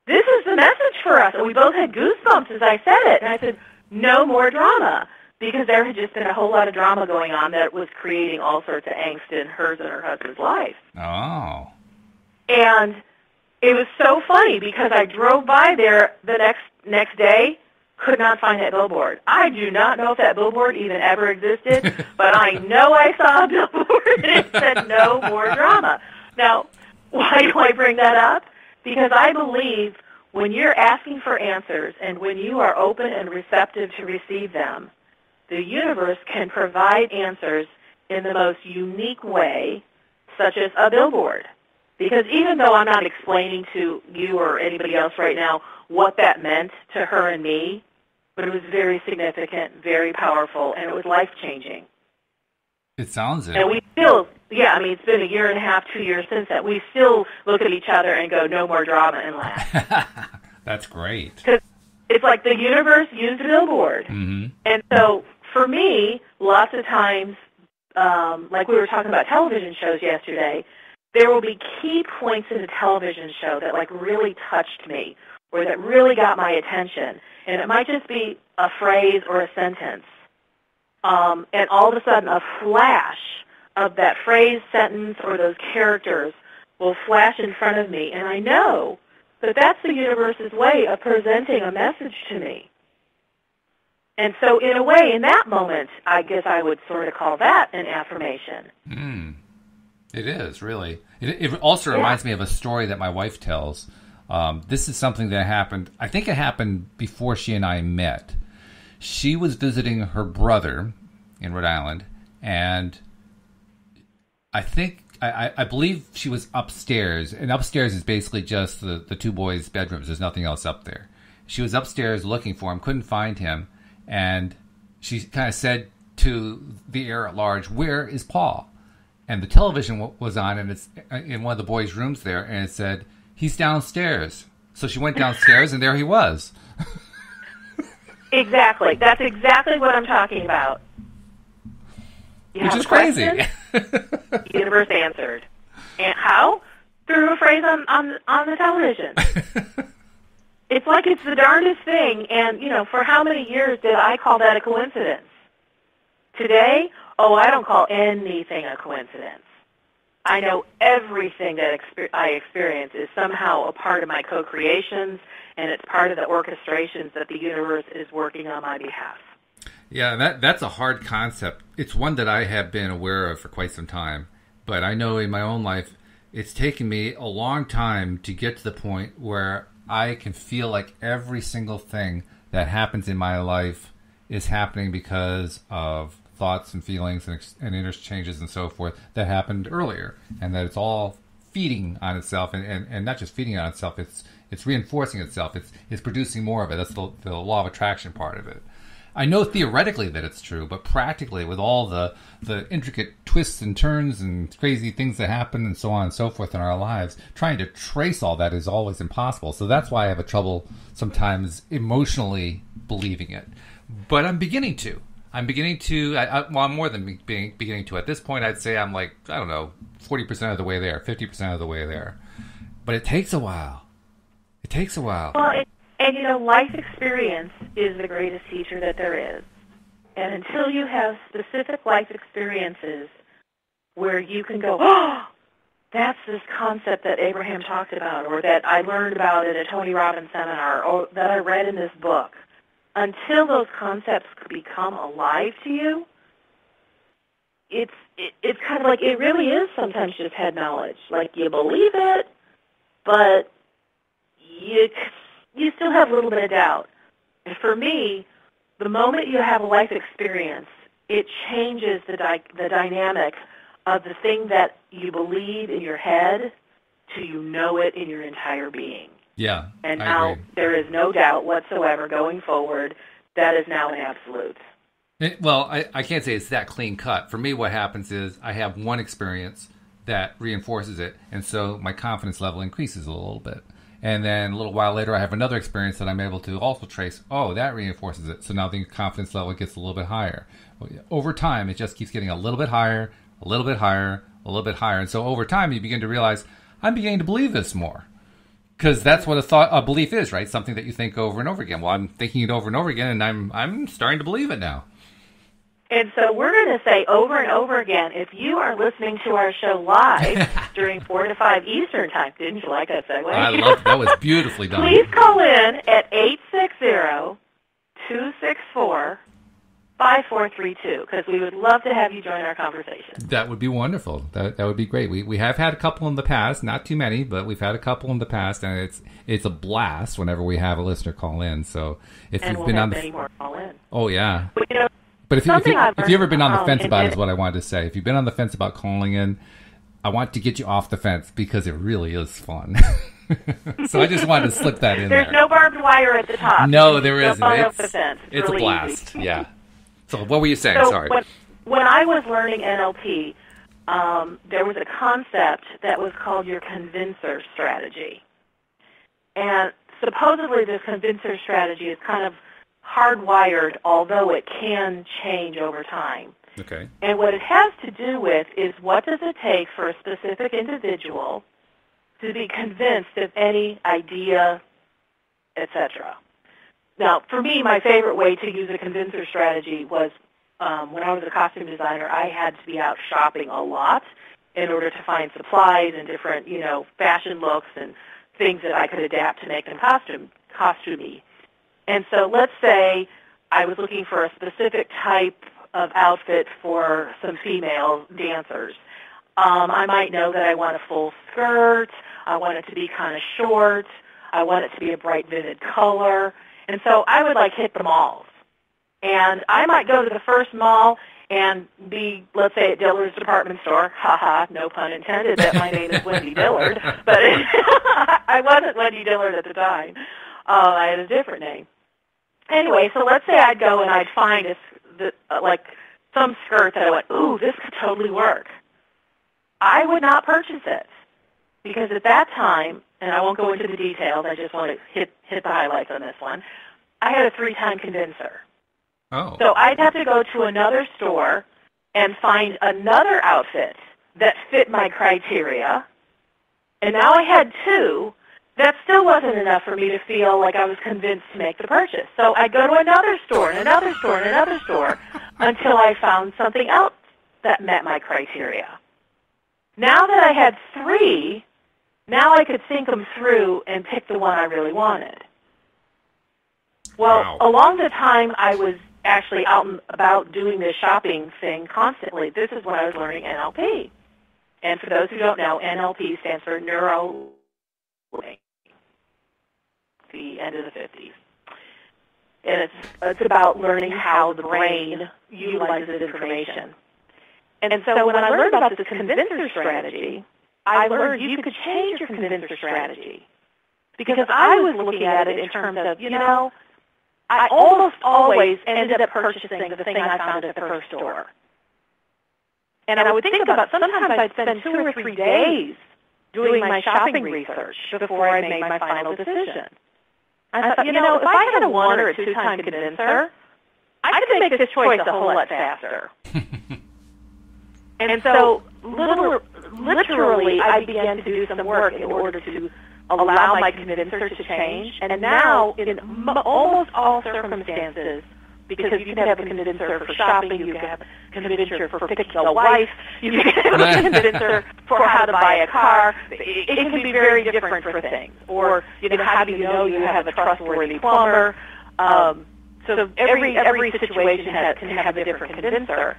This is the message for us." And we both had goosebumps as I said it. And I said, "No more drama," because there had just been a whole lot of drama going on that was creating all sorts of angst in hers and her husband's life. Oh. And it was so funny because I drove by there the next day, could not find that billboard. I do not know if that billboard even ever existed, but I know I saw a billboard and it said "No more drama." Now, why do I bring that up? Because I believe when you're asking for answers and when you are open and receptive to receive them, the universe can provide answers in the most unique way, such as a billboard. Because even though I'm not explaining to you or anybody else right now what that meant to her and me, but it was very significant, very powerful, and it was life-changing. It sounds it. And we still, it's been a year and a half, 2 years since that. We still look at each other and go, "No more drama," and laugh. That's great. Because it's like the universe used a billboard. Mm-hmm. And so for me, lots of times, like we were talking about television shows yesterday, there will be key points in a television show that really touched me or that really got my attention. And it might just be a phrase or a sentence. And all of a sudden a flash of that phrase, sentence, or those characters will flash in front of me. And I know that that's the universe's way of presenting a message to me. And so in a way, in that moment, I guess I would sort of call that an affirmation. Mm. It is, really. It also reminds me of a story that my wife tells. This is something that happened, I think it happened before she and I met. She was visiting her brother in Rhode Island, and I believe she was upstairs, and upstairs is basically just the two boys' bedrooms. There's nothing else up there. She was upstairs looking for him, couldn't find him, and she kind of said to the air at large, "Where is Paul?" And the television was on, and it's in one of the boys' rooms there, and it said, "He's downstairs." So she went downstairs, and there he was. Exactly. That's exactly what I'm talking about. Which is crazy. The universe answered. And how? Through a phrase on the television. It's like it's the darndest thing, and, for how many years did I call that a coincidence? Today, I don't call anything a coincidence. I know everything that I experience is somehow a part of my co-creations, and it's part of the orchestrations that the universe is working on my behalf. Yeah, that's a hard concept. It's one that I have been aware of for quite some time, but I know in my own life it's taken me a long time to get to the point where I can feel like every single thing that happens in my life is happening because of thoughts and feelings and interchanges and so forth that happened earlier, and that it's all feeding on itself, and not just feeding on itself, it's reinforcing itself. It's producing more of it. That's the law of attraction part of it. I know theoretically that it's true, but practically, with all the intricate twists and turns and crazy things that happen and so on and so forth in our lives, trying to trace all that is always impossible. So that's why I have a trouble sometimes emotionally believing it. But I'm beginning to. I'm more than beginning to. At this point, I'd say I'm like, I don't know, 40% of the way there, 50% of the way there. But it takes a while. It takes a while. Well, and life experience is the greatest teacher that there is. And until you have specific life experiences where you can go, oh, that's this concept that Abraham talked about, or that I learned about at a Tony Robbins seminar, or that I read in this book, until those concepts become alive to you, it's kind of like, it really is sometimes just head knowledge. Like, you believe it, but you still have a little bit of doubt. And for me, the moment you have a life experience, it changes the dynamic of the thing that you believe in your head to you know it in your entire being. Yeah, and now there is no doubt whatsoever going forward. That is now an absolute. I can't say it's that clean cut. For me, what happens is I have one experience that reinforces it, and so my confidence level increases a little bit. And then a little while later, I have another experience that I'm able to also trace. Oh, that reinforces it. So now the confidence level gets a little bit higher. Over time, it just keeps getting a little bit higher, a little bit higher, a little bit higher. And so over time, you begin to realize, I'm beginning to believe this more. Because that's what a belief is, right? Something that you think over and over again. Well, I'm thinking it over and over again, and I'm starting to believe it now. And so we're going to say over and over again, if you are listening to our show live during 4 to 5 Eastern time, didn't you like that segue? I love that. Was beautifully done. Please call in at 860-264-5432, because we would love to have you join our conversation. That would be wonderful. That would be great. We have had a couple in the past, not too many, but we've had a couple in the past, and it's a blast whenever we have a listener call in. So if and you've we'll been have on the many more call in. Oh yeah. But if you've ever been on the fence about it, is what I wanted to say. If you've been on the fence about calling in, I want to get you off the fence because it really is fun. So I just wanted to slip that in there. There's no barbed wire at the top. No, there isn't. It's really a blast. Easy. Yeah. So what were you saying? So Sorry. When I was learning NLP, there was a concept that was called your convincer strategy. And supposedly this convincer strategy is kind of hardwired, although it can change over time. Okay. And what it has to do with is, what does it take for a specific individual to be convinced of any idea, etc. Now, for me, my favorite way to use a convincer strategy was when I was a costume designer, I had to be out shopping a lot in order to find supplies and different, fashion looks and things that I could adapt to make them costumey. And so let's say I was looking for a specific type of outfit for some female dancers. I might know that I want a full skirt. I want it to be kind of short. I want it to be a bright, vivid color. And so I would hit the malls. And I might go to the first mall and be, let's say, at Dillard's department store. Ha, no pun intended, that my name is Wendy Dillard. But I wasn't Wendy Dillard at the time. I had a different name. Anyway, so let's say I'd go and I'd find some skirt that I went, ooh, this could totally work. I would not purchase it, because at that time, and I won't go into the details, I just want to hit the highlights on this one, I had a 3-time convincer. Oh. So I'd have to go to another store and find another outfit that fit my criteria, and now I had 2. That still wasn't enough for me to feel like I was convinced to make the purchase. So I'd go to another store and another store and another store until I found something else that met my criteria. Now that I had 3, now I could think them through and pick the one I really wanted. Well, wow. Along the time I was actually out and about doing this shopping thing constantly, this is when I was learning NLP. And for those who don't know, NLP stands for Neuro the end of the 50s. And it's about learning how the brain utilizes information. And so when I learned about this convincer strategy, I learned you could change your convincer strategy. Because I was looking at it in terms of, I almost always ended up purchasing the thing I found at the first store. And I would think about, sometimes I'd spend 2 or 3 days doing my shopping research before I made my final decision. I thought, if I had a 1 or a 2-time convincer, I could make this choice a whole lot faster. And so, literally, I began to do some work in order to allow my convincer to change. And now, in almost all circumstances, because you can have a convincer for shopping, you can have a convincer for picking a wife, you can have a convincer for how to buy a car. It can be very different for things. Or, how do you know you have a trustworthy plumber? So every situation can have a different convincer.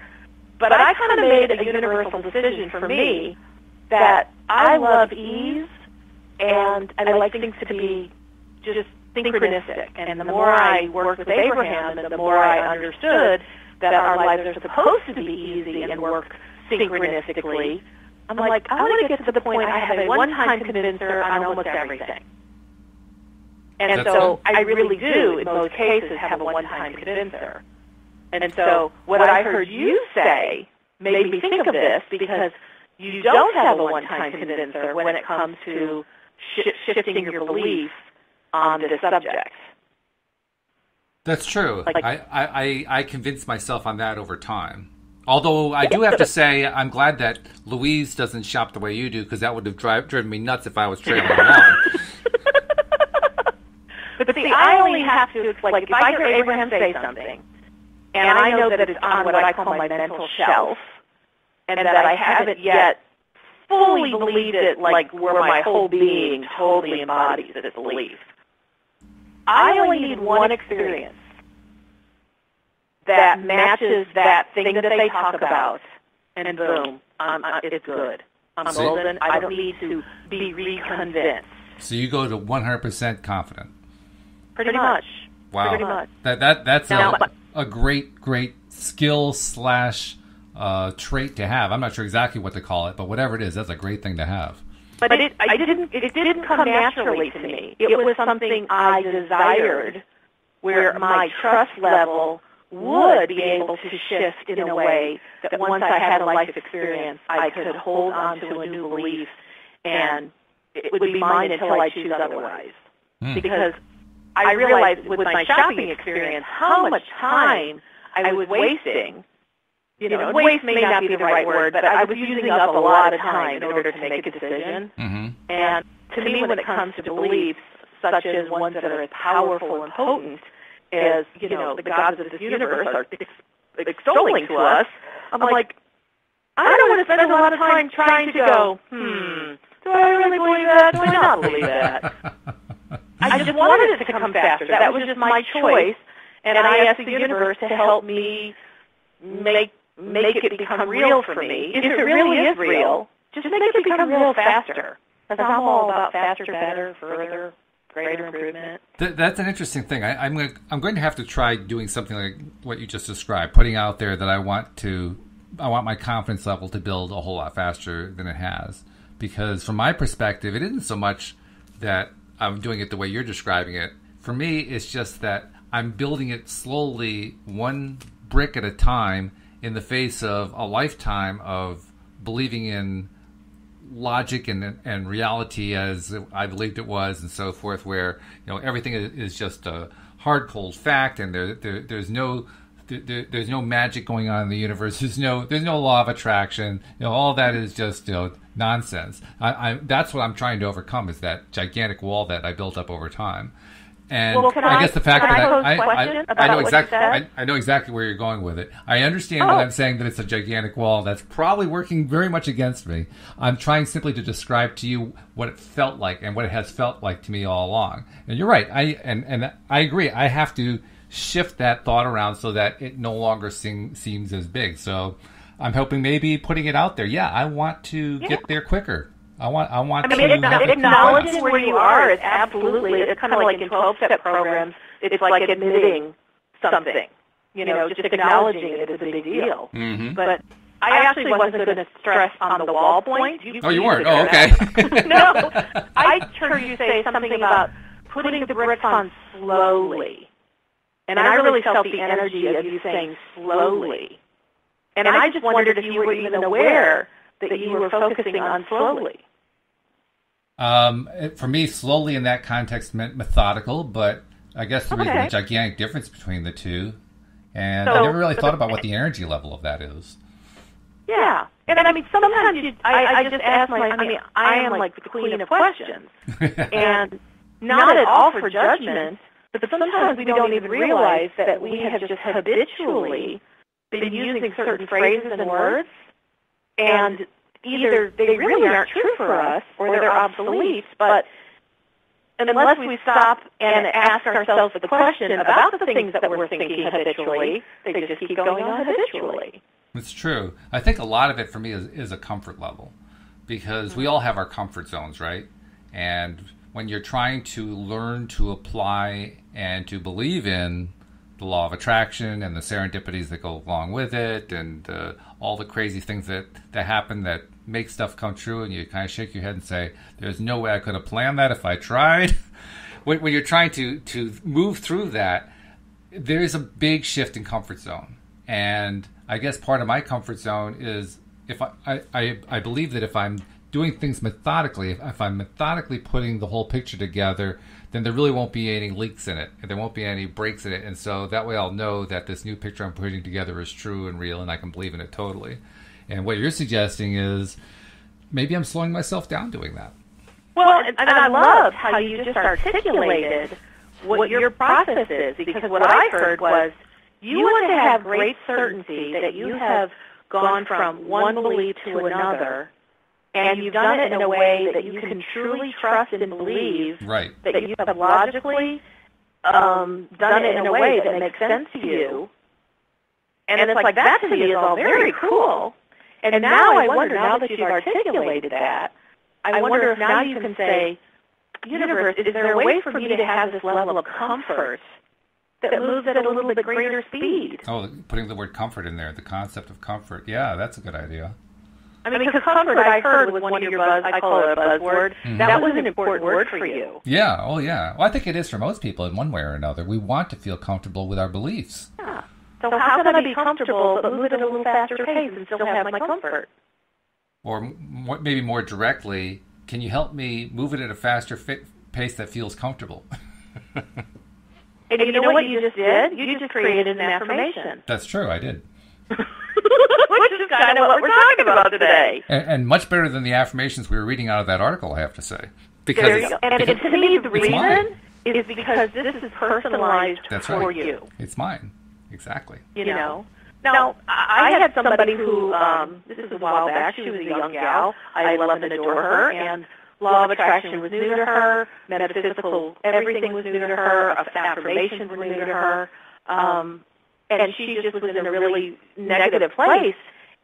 But I kind of made a universal decision for me that I love ease, and I like things to be just synchronistic. And the more I worked with Abraham, and the more I understood that our lives are supposed to be easy and work synchronistically, I'm like, I want to get to the point I have a one-time convincer on almost everything. And so I really do, in most cases, have a one-time convincer. And so what I heard you say made me think of this, because you don't have a one-time convincer when it comes to shifting your beliefs on this subject. That's true. I convinced myself on that over time. Although I do have to say, I'm glad that Louise doesn't shop the way you do, because that would have driven me nuts if I was trailing along. But see, I only have to, if I hear Abraham say something, and I know that it's on what I call my mental shelf, and that I haven't yet fully believed it, like where my whole being totally embodies this belief, I only need one experience that matches that thing that they talk about, and boom, it's good. I'm golden. I don't need to be reconvinced. So you go to 100% confident. Pretty much. Wow. Pretty much. That's a great skill / trait to have. I'm not sure exactly what to call it, but whatever it is, that's a great thing to have. But it didn't come naturally to me. It was something I desired, where my trust level would be able to shift in a way that once I had a life experience, I could hold on to a new belief, and it would be mine until I choose otherwise. Because I realized with my shopping experience how much time I was wasting. Waste may not be the right word, but I was using up a lot of time in order to make a decision. Mm-hmm. And to me, when it comes to beliefs, such as ones that are as powerful and potent as, the gods of this universe are extolling to us, I'm like, I don't want to spend a lot of time trying to go, do I really believe that? Do I not believe that? I just wanted it to come faster. That was just my choice, and I asked the universe to help me make it become real for me. If it really is real, just make it become real faster. Because I'm all about faster, better, further, greater improvement. That's an interesting thing. I'm going to have to try doing something like what you just described, putting out there that I want my confidence level to build a whole lot faster than it has. Because from my perspective, it isn't so much that I'm doing it the way you're describing it. For me, it's just that I'm building it slowly, one brick at a time, in the face of a lifetime of believing in logic and reality as I believed it was, and so forth, where everything is just a hard, cold fact, and there's no magic going on in the universe. There's no law of attraction. All that is just nonsense. That's what I'm trying to overcome, is that gigantic wall that I built up over time. And I guess the fact that I know exactly where you're going with it. I understand when I'm saying that it's a gigantic wall that's probably working very much against me. I'm trying simply to describe to you what it felt like and what it has felt like to me all along. And you're right. I agree. I have to shift that thought around so that it no longer seems as big. So I'm hoping maybe putting it out there. Yeah, I want to get there quicker. I want to acknowledging where you are is absolutely, it's kind of like in 12-step programs, it's like admitting something. Just acknowledging it is a big deal. Mm-hmm. But I actually wasn't going to stress on the wall point. Oh, you weren't? Oh, okay. No, I heard you say something about putting the bricks on slowly. And I really felt the energy of you saying slowly. And I just wondered if you were even aware that you were focusing on slowly. For me, slowly in that context meant methodical, but I guess there is a gigantic difference between the two. And I never really thought about what the energy level of that is. Yeah. And I mean, sometimes I just ask I am like the queen of questions. And not at all for judgment, but sometimes we don't even realize that we have just habitually been using certain phrases and words, and either they really aren't true for us or they're obsolete, but unless we stop and ask ourselves the question about the things that we're thinking habitually, they just keep going on habitually. It's true. I think a lot of it for me is a comfort level, because we all have our comfort zones, right? And when you're trying to learn to apply and to believe in the law of attraction and the serendipities that go along with it, and all the crazy things that happen that make stuff come true, and you kind of shake your head and say, there's no way I could have planned that if I tried. When you're trying to move through that, there is a big shift in comfort zone. And I guess part of my comfort zone is if I believe that if I'm doing things methodically, if I'm methodically putting the whole picture together, then there really won't be any leaks in it, and there won't be any breaks in it. And so that way I'll know that this new picture I'm putting together is true and real, and I can believe in it totally. And what you're suggesting is maybe I'm slowing myself down doing that. Well, and I love how you just articulated what your process is, because what I heard was you want to have great certainty that you have gone from one belief to another, and you've done it in a way that you can truly trust and believe, right, that you have logically done it in a way that makes sense to you. And it's like, that to me is all very cool. And now I wonder, now that you've articulated that, I wonder if now you can say, universe, is there a way for me to have this level of comfort that moves at a little bit greater speed? Oh, putting the word comfort in there, the concept of comfort. Yeah, that's a good idea. I mean, because comfort, I heard, was one of your I call it a buzzword. Mm-hmm. That was an important word for you. Yeah, oh yeah. Well, I think it is for most people in one way or another. We want to feel comfortable with our beliefs. Yeah. So how can I be comfortable but move at a little faster pace and still have my comfort? Or maybe more directly, can you help me move it at a faster pace that feels comfortable? And you know what you just did? You just created an affirmation. That's true, I did. Which is kind of what we're talking about today. And much better than the affirmations we were reading out of that article, I have to say. Because and to me, the reason is because this is personalized for you. It's mine. Exactly. You know? Now, I had somebody who, this is a while back, she was a young gal. I love and adore her, and law of attraction was new to her, metaphysical, everything was new to her, affirmations were new to her, and she just was in a really negative place.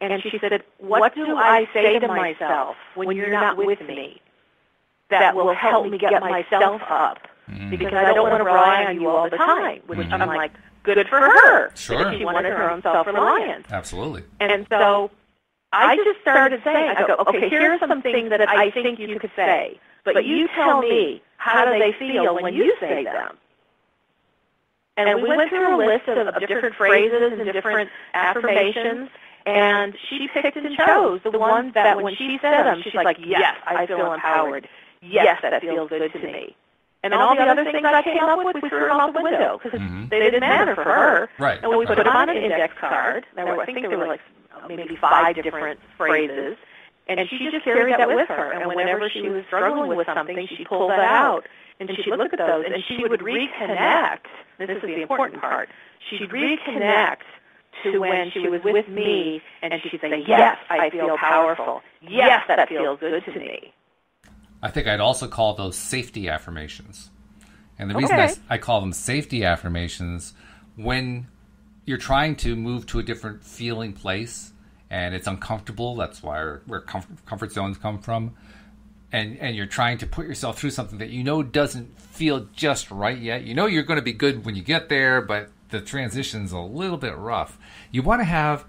And she said, what do I say to myself when you're not with me that will help me get myself up? Mm-hmm. Because I don't want to rely on you all the time, which mm-hmm. I'm like, good for her. Sure. She wanted her own self-reliance. Absolutely. And so I just started saying, I go, okay, here are some things that I think you could say, but you tell me, how do they feel when you say them? And we went through a list of different phrases and different affirmations, and she picked and chose the ones that when she said them, she's like, yes, I feel empowered. Yes, that feels good to me. And all the other things I came up with, we threw them out the window because mm-hmm. they didn't matter for her. Right. And we put them on an index card. I think there were like maybe 5 different phrases, and she just carried that with her. And whenever she was struggling with something, she'd pull that out, and she'd look at those, and she would reconnect. This is the important part. She'd reconnect to when she was with me, and she'd say, yes, I feel powerful. Yes, that feels good to me. I think I'd also call those safety affirmations. And the reason I call them safety affirmations, when you're trying to move to a different feeling place and it's uncomfortable, that's where comfort zones come from, and you're trying to put yourself through something that you know doesn't feel just right yet. You know you're going to be good when you get there, but the transition's a little bit rough. You want to have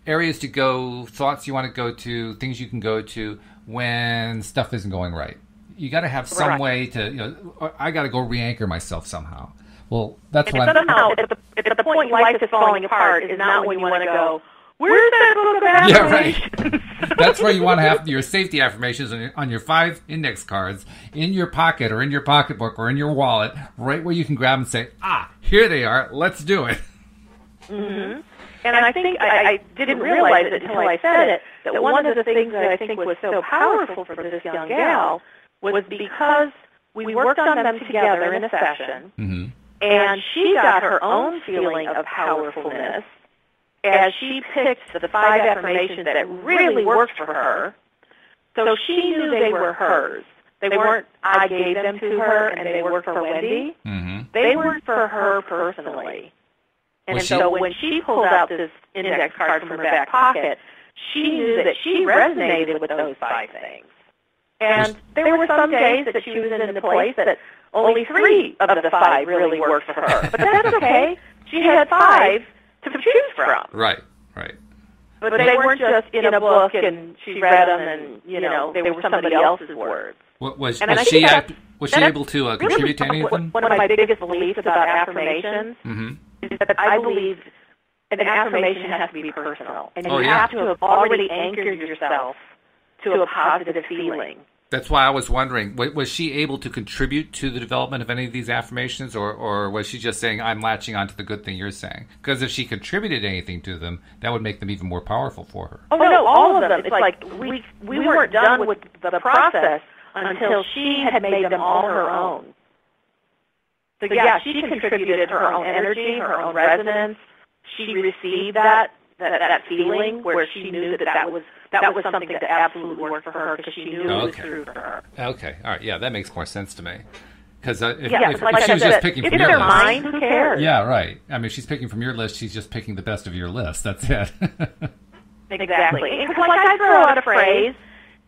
areas to go, thoughts you want to go to, things you can go to when stuff isn't going right. You got to have some way to, I got to go re-anchor myself somehow. Well, that's what somehow, at the point life is falling apart is not when you want to go, where's that book of affirmations? Yeah, right. That's where you want to have your safety affirmations on your 5 index cards in your pocket or in your pocketbook or in your wallet, right where you can grab them and say, here they are, let's do it. Mm-hmm. And I think I didn't realize it until I said it, that one of the things that I think was so powerful for this young gal was because we worked on them together in a session, mm-hmm. and she got her own feeling of powerfulness as she picked the 5 affirmations that really worked for her. So she knew they were hers. They weren't, I gave them to her and they worked for Wendy. Mm-hmm. They worked for her personally. And so when she pulled out this index card from her back pocket, she knew that she resonated with those 5 things. And there were some days that she was in the place that only 3 of the 5 really worked for her. But that's okay. She had 5 to choose from. Right. But they weren't just in a book and she read them and, they were somebody else's words. Was she able to contribute to any of them? One of my biggest beliefs about affirmations mm-hmm. is that I believe an affirmation has to be personal. And you have to have already anchored yourself to a positive feeling. That's why I was wondering, was she able to contribute to the development of any of these affirmations, or was she just saying, I'm latching onto the good thing you're saying? Because if she contributed anything to them, that would make them even more powerful for her. Oh, no, all of them. It's like we weren't done with the process until she had made them all her own. So, she contributed her own energy, her own resonance. She received that feeling where she knew that was something that absolutely worked for her because she knew it was true for her. Okay, all right, yeah, that makes more sense to me. Because if she was just picking from your list, mind, who cares? Yeah, right. I mean, if she's picking from your list, she's just picking the best of your list. That's it. Exactly. Because I'd throw out a phrase,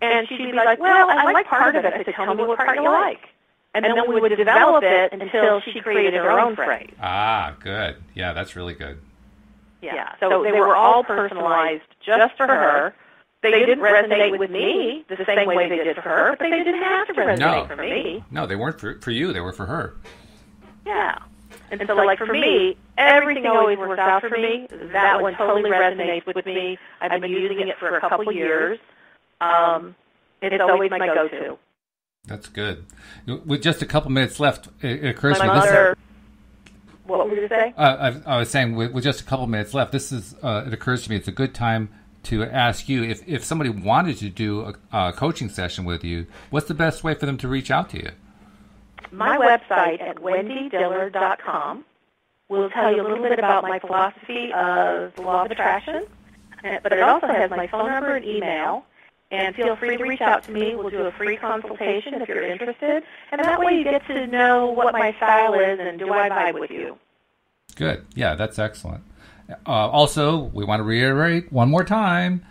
and she'd be like, "Well, I like part of it. I said, tell me what part you like." And then we would develop it until she created her own phrase. Ah, good. Yeah, that's really good. Yeah. So they were all personalized just for her. They didn't resonate with me the same way they did for her, but they didn't have to resonate for me. No, they weren't for you. They were for her. Yeah. And so, like, for me, everything always works out for me. That one totally resonates with me. I've been using it for a couple years. It's always my go-to. That's good. With just a couple minutes left, it occurs to me. What were you saying? I was saying, with just a couple minutes left, it occurs to me it's a good time to ask you, if somebody wanted to do a coaching session with you, what's the best way for them to reach out to you? My website at wendydiller.com will tell you a little bit about my philosophy of the law of attraction, but it also has my phone number and email. And feel free to reach out to me. We'll do a free consultation if you're interested. And that way you get to know what my style is and do I vibe with you. Good. Yeah, that's excellent. Also, we want to reiterate one more time.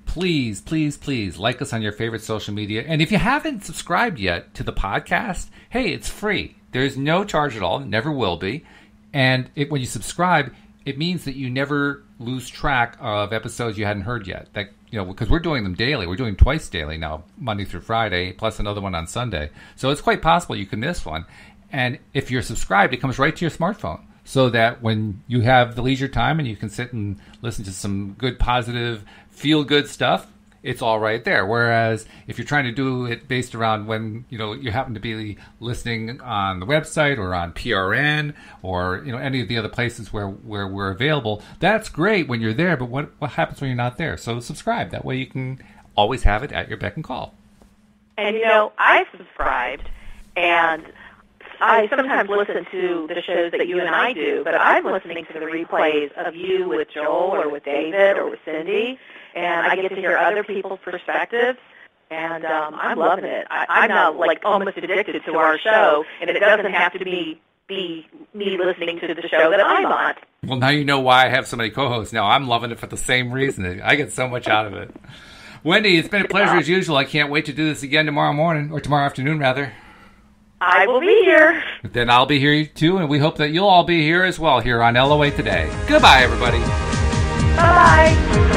Please, please, please like us on your favorite social media. And if you haven't subscribed yet to the podcast, hey, it's free. There's no charge at all. Never will be. And when you subscribe, it means that you never lose track of episodes you hadn't heard yet. Because we're doing them daily. We're doing twice daily now, Monday through Friday, plus another one on Sunday. So it's quite possible you can miss one. And if you're subscribed, it comes right to your smartphone, so that when you have the leisure time and you can sit and listen to some good, positive, feel-good stuff, it's all right there. Whereas if you're trying to do it based around when you happen to be listening on the website or on PRN or any of the other places where we're available, that's great when you're there. But what happens when you're not there? So subscribe. That way you can always have it at your beck and call. And I subscribed, and I sometimes listen to the shows that you and I do, but I'm listening to the replays of you with Joel or with David or with Cindy. And I get to hear other people's perspectives, and I'm loving it. I'm now almost addicted to our show, and it doesn't have to be me listening to the show that I'm on. Well, now you know why I have so many co-hosts. Now I'm loving it for the same reason. I get so much out of it. Wendy, it's been a pleasure as usual. I can't wait to do this again tomorrow morning, or tomorrow afternoon, rather. I will be here. Then I'll be here too, and we hope that you'll all be here as well here on LOA Today. Goodbye, everybody. Bye-bye.